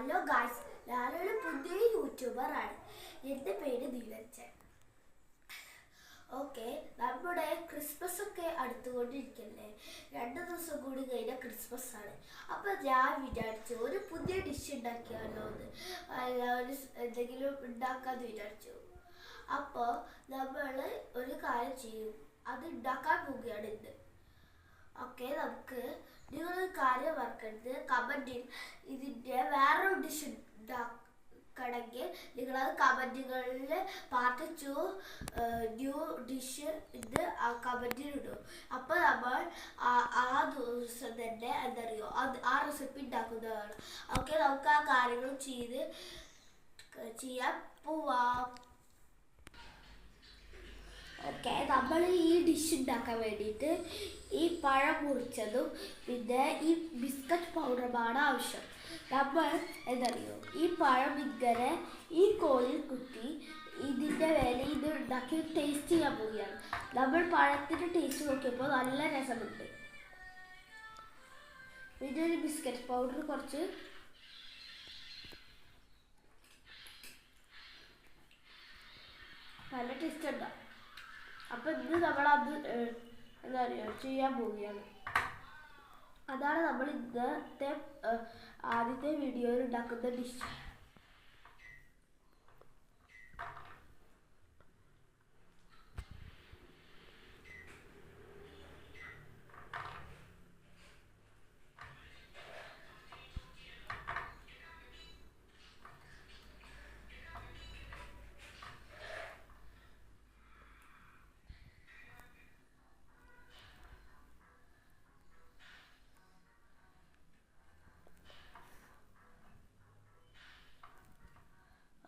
Hello guys, ഞാനൊരു പുതിയ യൂട്യൂബറാണ്. എൻ്റെ പേര് നീലച്ചൻ. ഓക്കെ, നമ്മുടെ ക്രിസ്മസ് ഒക്കെ അടുത്തുകൊണ്ടിരിക്കല്ലേ. 2 ദിവസം കൂടി കഴിഞ്ഞാൽ ക്രിസ്മസ് ആണ്. അപ്പം ഞാൻ വിചാരിച്ചു ഒരു പുതിയ ഡിഷ് ഉണ്ടാക്കിയാലോ എന്ന്, എന്തെങ്കിലും ഉണ്ടാക്കാമെന്ന് വിചാരിച്ചു. അപ്പോൾ നമ്മൾ ഒരു കാര്യം ചെയ്യും, അത് ഉണ്ടാക്കാൻ പോവുകയാണ് ഇന്ന്. ഓക്കെ, നമുക്ക് നിങ്ങളൊരു കാര്യം മറക്കരുത്, കമൻറ്റിൽ ഇതിൻ്റെ വേറൊരു ഡിഷ് ഉണ്ടാക്കണമെങ്കിൽ നിങ്ങളത് കമൻറ്റുകളിൽ പാർട്ട് 2 ന്യൂ ഡിഷ് ഇത് കമൻറ്റിൽ ഇടും. അപ്പോൾ നമ്മൾ ആ ദിവസം തന്നെ എന്തറിയോ ആ റെസിപ്പി ഉണ്ടാക്കുന്നതാണ്. ഓക്കെ, നമുക്ക് ആ കാര്യങ്ങൾ ചെയ്യാൻ പോവാം. ഓക്കെ, നമ്മൾ ഈ ഡിഷ് ഉണ്ടാക്കാൻ വേണ്ടിയിട്ട് ഈ പഴം മുറിച്ചതും പിന്നെ ഈ ബിസ്ക്കറ്റ് പൗഡറുമാണ് ആവശ്യം. നമ്മൾ എന്തറിയോ ഈ പഴം ഇങ്ങനെ ഈ കോലിൽ കുത്തി ഇതിൻ്റെ മേലെ ഇത് ഉണ്ടാക്കി ടേസ്റ്റ് ചെയ്യാൻ പോവുകയാണ്. നമ്മൾ പഴത്തിൻ്റെ ടേസ്റ്റ് നോക്കിയപ്പോൾ നല്ല രസമുണ്ട്. പിന്നെ ഒരു ബിസ്ക്കറ്റ് പൗഡർ കുറച്ച് നല്ല ടേസ്റ്റ് ഉണ്ടാവും. അപ്പം ഇത് നമ്മളത് എന്താ പറയുക ചെയ്യാൻ പോവുകയാണ്. അതാണ് നമ്മൾ ഇന്നത്തെ ആദ്യത്തെ വീഡിയോയിൽ ഉണ്ടാക്കുന്ന ഡിഷ്.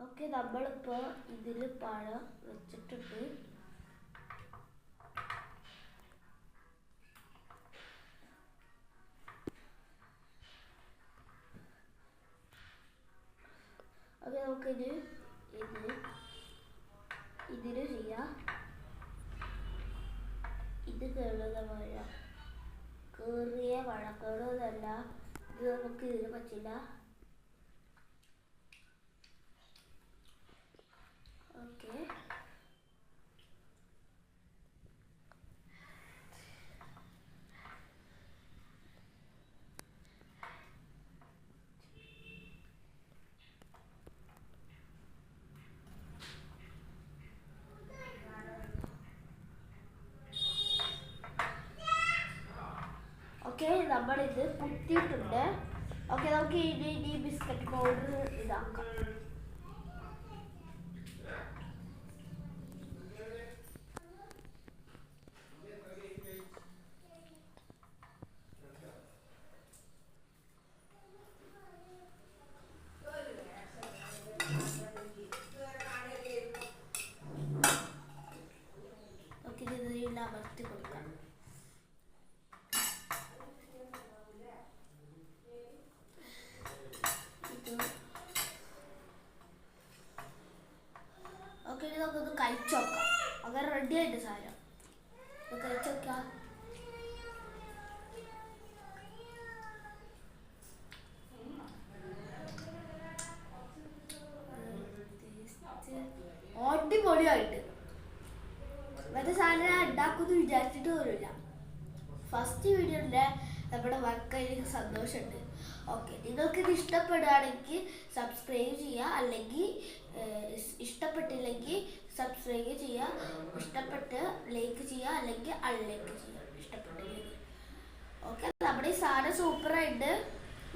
ഓക്കെ, നമ്മളിപ്പോൾ ഇതിൽ പഴം വെച്ചിട്ടുണ്ട്. ഓക്കെ, നമുക്കിത് ഇതിന് ചെയ്യാം. ഇത് കേടുന്ന മഴ കയറിയ മഴക്കേടുന്നല്ല, ഇത് നമുക്ക് ഇതിന് പറ്റില്ല. ഓക്കെ, ഓക്കെ, നമ്മളിത് കുത്തിയിട്ടുണ്ട്. ഓക്കെ, നമുക്ക് ഈ ബിസ്ക്കറ്റ് പൗഡർ ഇതാക്കാം. ഓക്കെ, ഇത് അമർത്തി കൊടുക്കാം. ഓക്കെ, ഇനി നമുക്കൊന്ന് കഴിച്ചു നോക്കാം. അങ്ങനെ റെഡി ആയിട്ട് സാധനം കഴിച്ചു നോക്കാം. അടിപൊളിയായിട്ട് മറ്റേ സാധനം ഉണ്ടാക്കുമെന്ന് വിചാരിച്ചിട്ട് പോലുമില്ല. ഫസ്റ്റ് വീഡിയോയിലെ നമ്മുടെ വർക്ക് എനിക്ക് സന്തോഷമുണ്ട്. ഓക്കെ, നിങ്ങൾക്കിത് ഇഷ്ടപ്പെടുകയാണെങ്കിൽ സബ്സ്ക്രൈബ് ചെയ്യുക, അല്ലെങ്കിൽ ഇഷ്ടപ്പെട്ടില്ലെങ്കിൽ സബ്സ്ക്രൈബ് ചെയ്യുക, ഇഷ്ടപ്പെട്ട് ലൈക്ക് ചെയ്യുക, അല്ലെങ്കിൽ അൺലൈക്ക് ചെയ്യുക ഇഷ്ടപ്പെട്ടില്ലെങ്കിൽ. ഓക്കെ, നമ്മുടെ ഈ സാധനം സൂപ്പറായിട്ട്.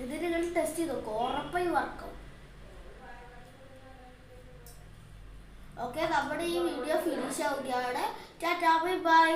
ഇത് നിങ്ങൾ ടെസ്റ്റ് ചെയ്ത് നോക്കും, ഉറപ്പായി വർക്കും. ഓക്കെ, നമ്മുടെ ഈ വീഡിയോ ഫിനിഷ് ആവുകയാണ്. Tata, bye bye.